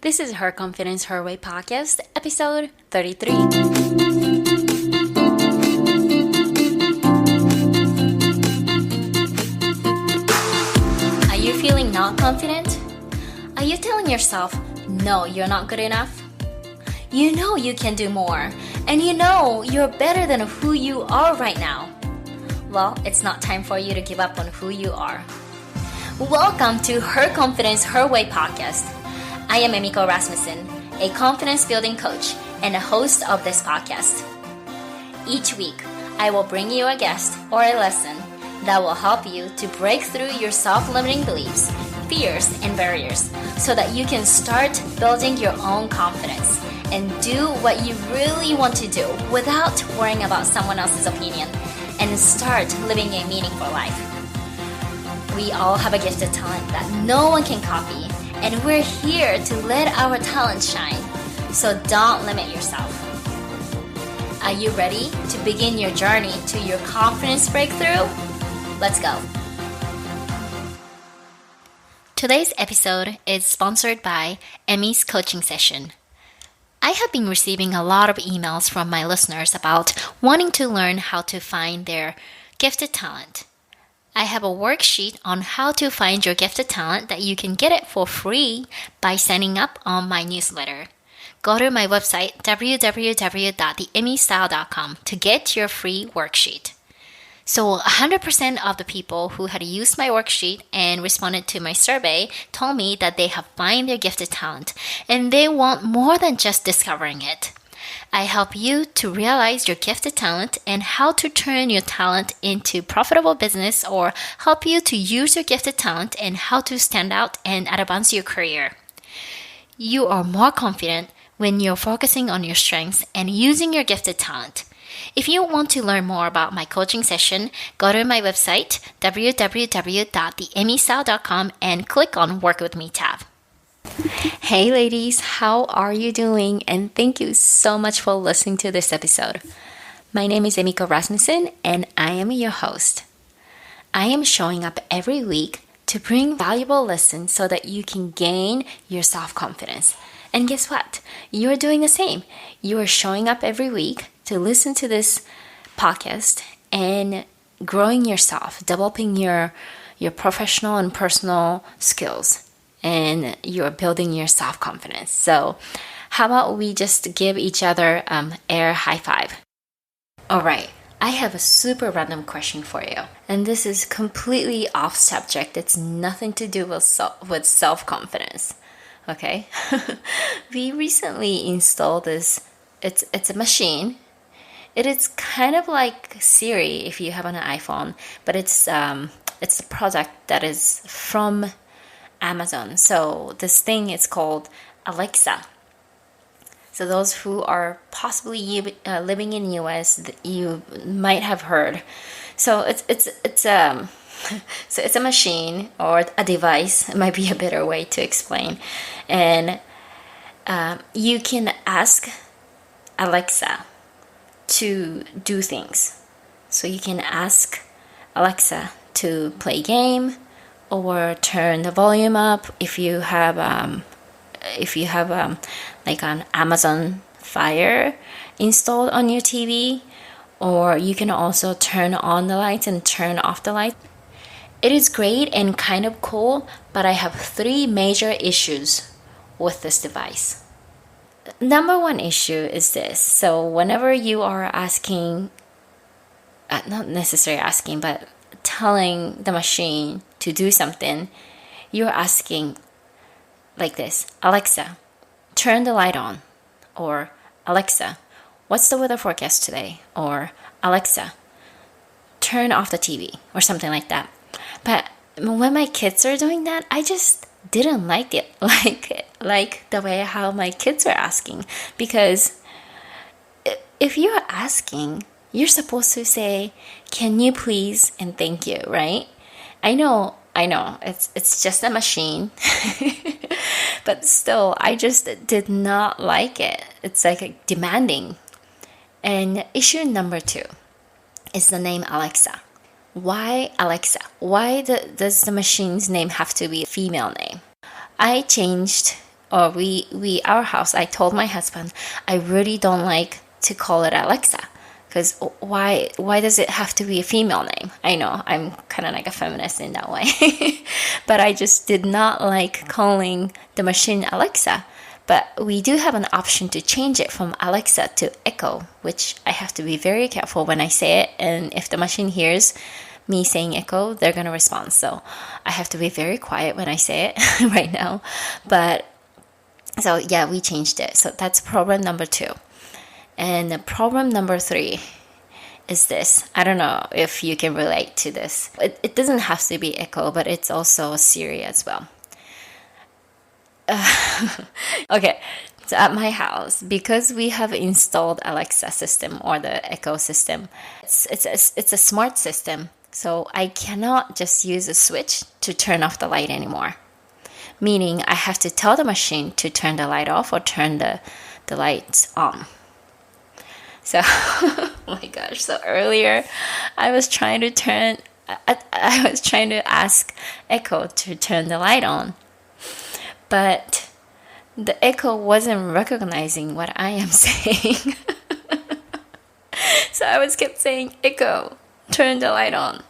This is Her Confidence, Her Way podcast, episode 33. Are you feeling not confident? Are you telling yourself, no, you're not good enough? You know you can do more, and you know you're better than who you are right now. Well, it's not time for you to give up on who you are. Welcome to Her Confidence, Her Way podcast. I am Emiko Rasmussen, a confidence building coach and a host of this podcast. Each week, I will bring you a guest or a lesson that will help you to break through your self-limiting beliefs, fears, and barriers so that you can start building your own confidence and do what you really want to do without worrying about someone else's opinion and start living a meaningful life. We all have a gifted talent that no one can copy, and we're here to let our talent shine. So don't limit yourself. Are you ready to begin your journey to your confidence breakthrough? Let's go. Today's episode is sponsored by Emmy's coaching session. I have been receiving a lot of emails from my listeners about wanting to learn how to find their gifted talent. I have a worksheet on how to find your gifted talent that you can get it for free by signing up on my newsletter. Go to my website www.theemmystyle.com to get your free worksheet. So 100% of the people who had used my worksheet and responded to my survey told me that they have found their gifted talent and they want more than just discovering it. I help you to realize your gifted talent and how to turn your talent into profitable business, or help you to use your gifted talent and how to stand out and advance your career. You are more confident when you're focusing on your strengths and using your gifted talent. If you want to learn more about my coaching session, go to my website www.theemmystyle.com and click on Work With Me tab. Hey ladies, how are you doing? And thank you so much for listening to this episode. My name is Emiko Rasmussen and I am your host. I am showing up every week to bring valuable lessons so that you can gain your self-confidence. And guess what? You're doing the same. You are showing up every week to listen to this podcast and growing yourself, developing your professional and personal skills. And you're building your self-confidence. So how about we just give each other air high five? All right, I have a super random question for you. And this is completely off subject. It's nothing to do with self-confidence. Okay? We recently installed this. It's a machine. It is kind of like Siri if you have an iPhone, but it's a product that is from Amazon. So this thing is called Alexa. So those who are possibly living in US, you might have heard. So it's so it's a machine or a device. It might be a better way to explain. And you can ask Alexa to do things. So you can ask Alexa to play a game, or turn the volume up if you have like an Amazon Fire installed on your TV, or you can also turn on the lights and turn off the light. It is great and kind of cool, but I have 3 major issues with this device. Number 1 issue is this. So whenever you are asking, not necessarily asking, but telling the machine to do something, you're asking like this: Alexa, turn the light on, or Alexa, what's the weather forecast today, or Alexa, turn off the TV, or something like that. But when my kids are doing that, I just didn't like it, like the way how my kids are asking, because if you're asking, you're supposed to say, can you please, and thank you, right? I know, it's just a machine, but still, I just did not like it. It's like demanding. And issue number 2 is the name Alexa. Why Alexa? Why does the machine's name have to be a female name? I changed or our house, I told my husband, I really don't like to call it Alexa. Because why does it have to be a female name? I know, I'm kind of like a feminist in that way. But I just did not like calling the machine Alexa. But we do have an option to change it from Alexa to Echo, which I have to be very careful when I say it. And if the machine hears me saying Echo, they're going to respond. So I have to be very quiet when I say it right now. But so yeah, we changed it. So that's problem number 2. And problem number 3 is this. I don't know if you can relate to this. It doesn't have to be Echo, but it's also Siri as well. Okay, so at my house, because we have installed Alexa system or the Echo system, it's a smart system. So I cannot just use a switch to turn off the light anymore. Meaning I have to tell the machine to turn the light off or turn the lights on. So, oh my gosh, so earlier I was trying to ask Echo to turn the light on. But the Echo wasn't recognizing what I am saying. So I kept saying, Echo, turn the light on.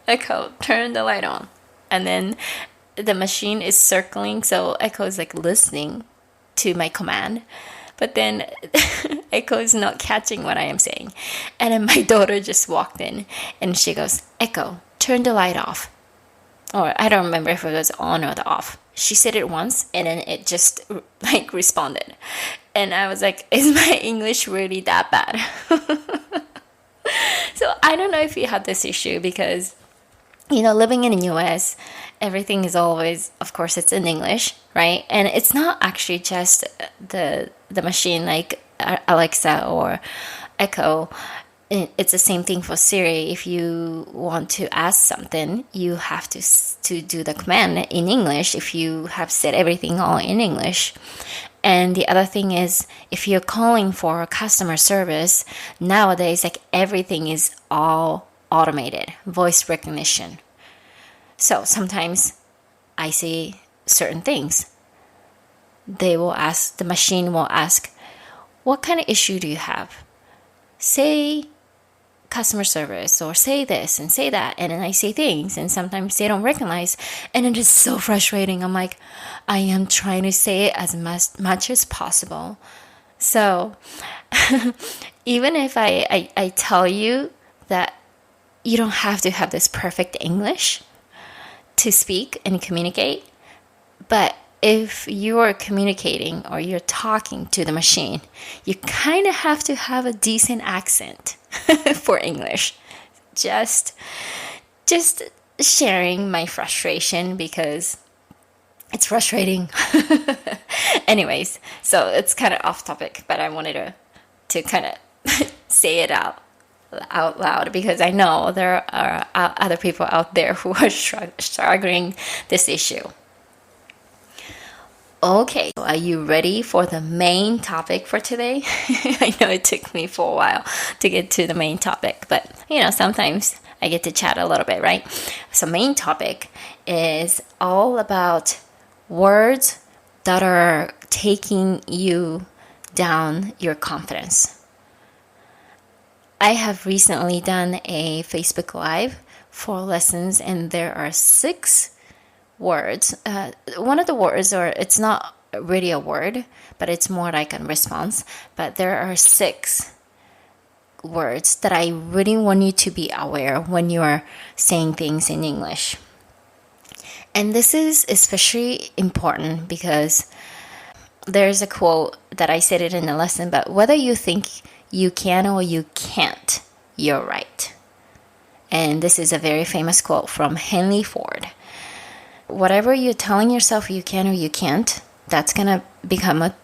Echo, turn the light on. And then the machine is circling, so Echo is like listening to my command. But then Echo is not catching what I am saying. And then my daughter just walked in and she goes, Echo, turn the light off. Or I don't remember if it was on or the off. She said it once and then it just like responded. And I was like, is my English really that bad? So I don't know if you have this issue because, living in the US, everything is always, of course, it's in English, right? And it's not actually just the machine like Alexa or Echo. It's the same thing for Siri. If you want to ask something, you have to do the command in English if you have said everything all in English. And the other thing is, if you're calling for customer service, nowadays, like everything is all automated, voice recognition. So sometimes I say certain things. The machine will ask, what kind of issue do you have? Say customer service or say this and say that, and then I say things and sometimes they don't recognize, and it is so frustrating. I'm like, I am trying to say it as much as possible. So even if I tell you that you don't have to have this perfect English to speak and communicate, but if you're communicating or you're talking to the machine, you kind of have to have a decent accent for English. Just sharing my frustration because it's frustrating. Anyways, so it's kind of off topic, but I wanted to kind of say it out loud because I know there are other people out there who are struggling this issue. Okay, so are you ready for the main topic for today? I know it took me for a while to get to the main topic, but sometimes I get to chat a little bit, right? So main topic is all about words that are taking you down your confidence. I have recently done a Facebook Live for lessons, and there are 6 words. One of the words, or it's not really a word, but it's more like a response. But there are 6 words that I really want you to be aware when you're saying things in English. And this is especially important because there's a quote that I said it in the lesson, but whether you think you can or you can't, you're right. And this is a very famous quote from Henry Ford. Whatever you're telling yourself you can or you can't, that's going to become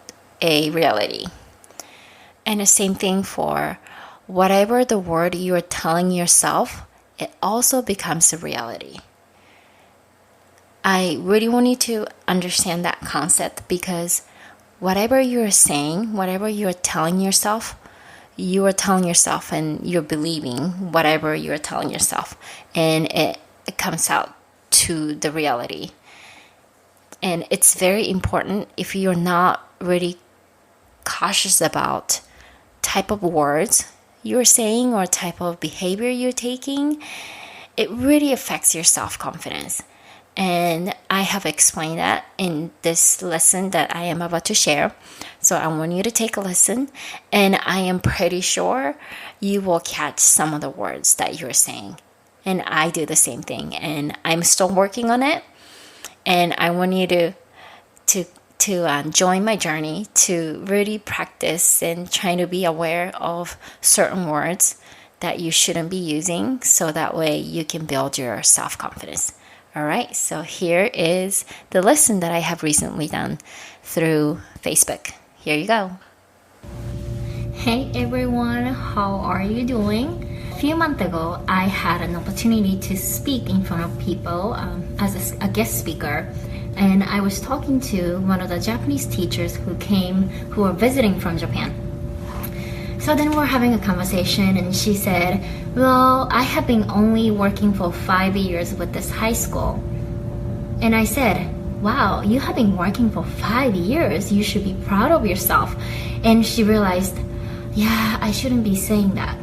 a reality. And the same thing for whatever the word you're telling yourself, it also becomes a reality. I really want you to understand that concept because whatever you're saying, whatever you're telling yourself, you are telling yourself and you're believing whatever you're telling yourself. And it comes out to the reality. And it's very important if you're not really cautious about type of words you're saying or type of behavior you're taking, it really affects your self-confidence. And I have explained that in this lesson that I am about to share. So I want you to take a listen, and I am pretty sure you will catch some of the words that you're saying. And I do the same thing, and I'm still working on it. And I want you to join my journey to really practice and trying to be aware of certain words that you shouldn't be using, so that way you can build your self-confidence. All right, so here is the lesson that I have recently done through Facebook. Here you go. Hey everyone, how are you doing? A few months ago, I had an opportunity to speak in front of people as a guest speaker. And I was talking to one of the Japanese teachers who were visiting from Japan. So then we're having a conversation, and she said, well, I have been only working for 5 years with this high school. And I said, wow, you have been working for 5 years. You should be proud of yourself. And she realized, yeah, I shouldn't be saying that.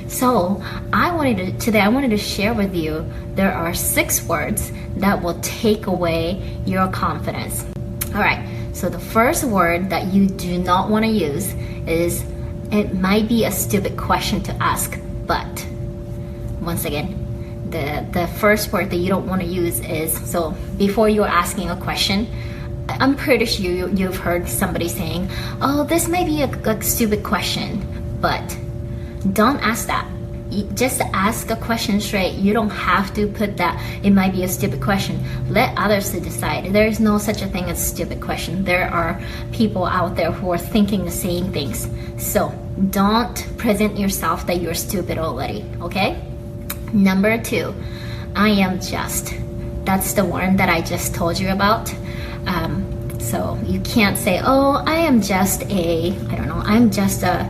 So I wanted to share with you, there are 6 words that will take away your confidence. All right, so the first word that you do not want to use is, it might be a stupid question to ask, but once again, the first word that you don't want to use is, so before you're asking a question, I'm pretty sure you've heard somebody saying, oh, this may be a stupid question, but don't ask that. Just ask a question straight. You don't have to put that it might be a stupid question. Let others to decide. There is no such a thing as stupid question. There are people out there who are thinking the same things. So don't present yourself that you're stupid already, okay? Number 2, I am just. That's the one that I just told you about. So you can't say, oh, I am just I'm just a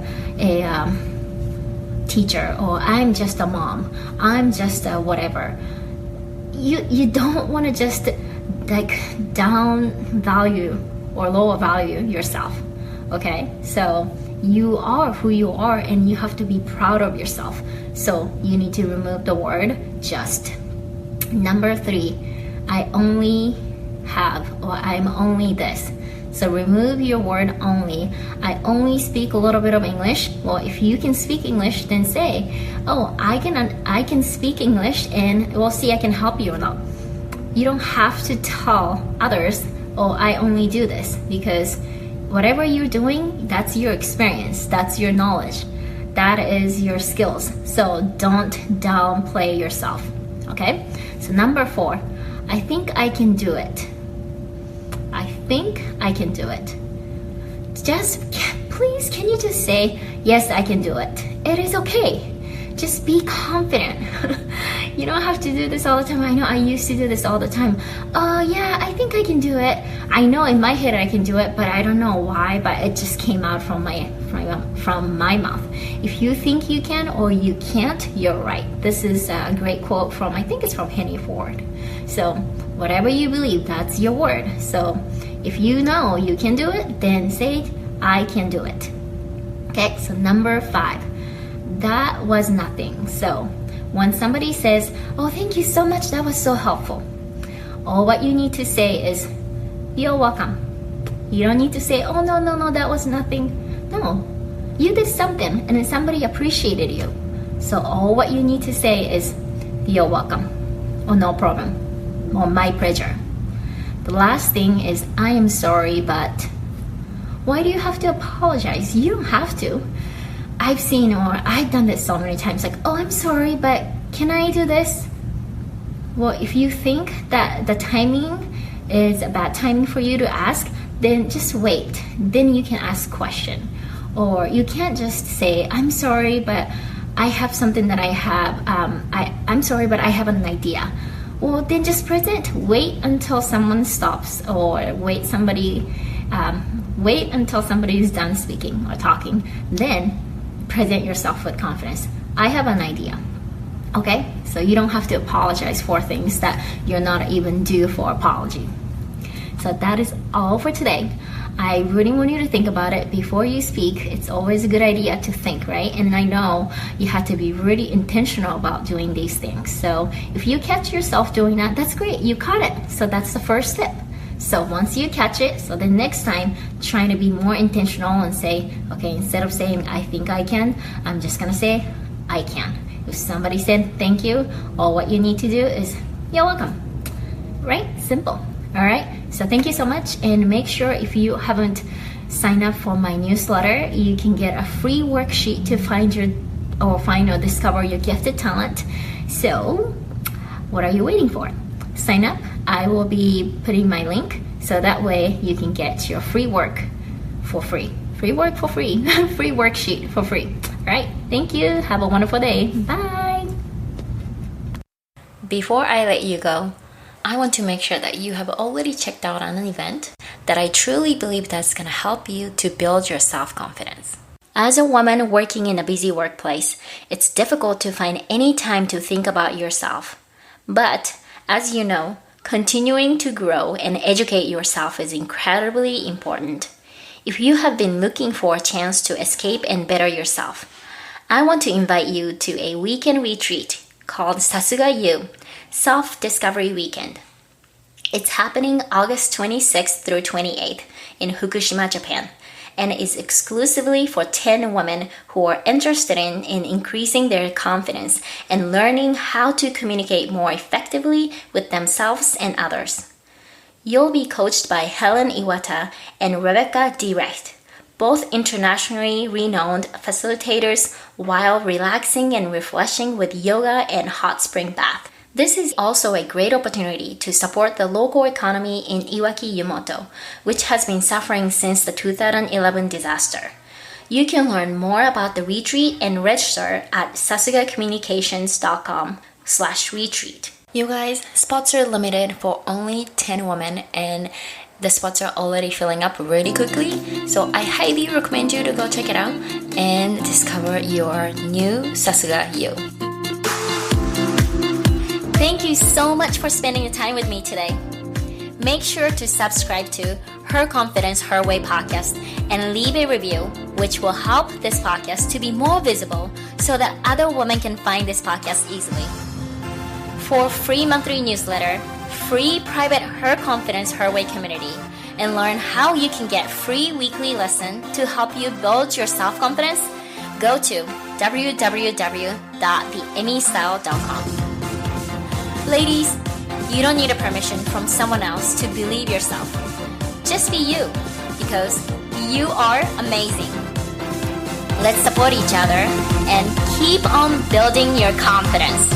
teacher, or I'm just a mom, I'm just a whatever. You don't want to just like down value or lower value yourself, okay? So you are who you are, and you have to be proud of yourself. So you need to remove the word just. Number 3, I only have, or I'm only this. So remove your word only. I only speak a little bit of English. Well, if you can speak English, then say, oh, I can speak English, and we'll see I can help you or not. You don't have to tell others, oh, I only do this, because whatever you're doing, that's your experience, that's your knowledge, that is your skills. So don't downplay yourself, okay? So number 4, I think I can do it. I think I can do it. Please, can you just say, yes, I can do it. It is okay. Just be confident. You don't have to do this all the time. I know I used to do this all the time. Yeah, I think I can do it. I know in my head I can do it, but I don't know why, but it just came out from my mouth. If you think you can or you can't, you're right. This is a great quote from, I think it's from Henry Ford. So whatever you believe, that's your word. So if you know you can do it, then say, I can do it. Okay, so number 5, that was nothing. So when somebody says, oh, thank you so much, that was so helpful, all what you need to say is, you're welcome. You don't need to say, oh, no, that was nothing. No, you did something, and then somebody appreciated you. So all what you need to say is, you're welcome, or no problem, or my pleasure. The last thing is, I am sorry, but why do you have to apologize? You don't have to. I've seen, or I've done this so many times, like, oh, I'm sorry, but can I do this? Well, if you think that the timing is a bad timing for you to ask, then just wait. Then you can ask question. Or you can't just say, I'm sorry, but I have something that I have, I'm sorry, but I have an idea. Well, then just present. Wait until someone stops, or wait until somebody is done speaking or talking. Then present yourself with confidence. I have an idea. Okay? So you don't have to apologize for things that you're not even due for apology. So that is all for today. I really want you to think about it before you speak. It's always a good idea to think, right? And I know you have to be really intentional about doing these things. So if you catch yourself doing that, that's great. You caught it. So that's the first step. So once you catch it, so the next time, trying to be more intentional and say, okay, instead of saying, I think I can, I'm just going to say, I can. If somebody said thank you, all what you need to do is, you're welcome. Right? Simple. All right? So thank you so much. And make sure if you haven't signed up for my newsletter, you can get a free worksheet to find or discover your gifted talent. So what are you waiting for? Sign up. I will be putting my link so that way you can get your free work for free. Free work for free. Free worksheet for free. All right. Thank you. Have a wonderful day. Bye. Before I let you go, I want to make sure that you have already checked out on an event that I truly believe that's going to help you to build your self-confidence. As a woman working in a busy workplace, it's difficult to find any time to think about yourself. But as you know, continuing to grow and educate yourself is incredibly important. If you have been looking for a chance to escape and better yourself, I want to invite you to a weekend retreat called Sasuga You Self-Discovery Weekend. It's happening August 26th through 28th in Fukushima, Japan, and is exclusively for 10 women who are interested in increasing their confidence and learning how to communicate more effectively with themselves and others. You'll be coached by Helen Iwata and Rebecca Direct, both internationally renowned facilitators, while relaxing and refreshing with yoga and hot spring bath. This is also a great opportunity to support the local economy in Iwaki Yumoto, which has been suffering since the 2011 disaster. You can learn more about the retreat and register at sasugacommunications.com/retreat. You guys, spots are limited for only 10 women and the spots are already filling up really quickly. So I highly recommend you to go check it out and discover your new Sasuga You. Thank you so much for spending the time with me today. Make sure to subscribe to Her Confidence, Her Way podcast and leave a review, which will help this podcast to be more visible so that other women can find this podcast easily. For free monthly newsletter, free private Her Confidence, Her Way community, and learn how you can get free weekly lesson to help you build your self-confidence, go to www.theemmystyle.com. Ladies, you don't need a permission from someone else to believe yourself. Just be you, because you are amazing. Let's support each other and keep on building your confidence.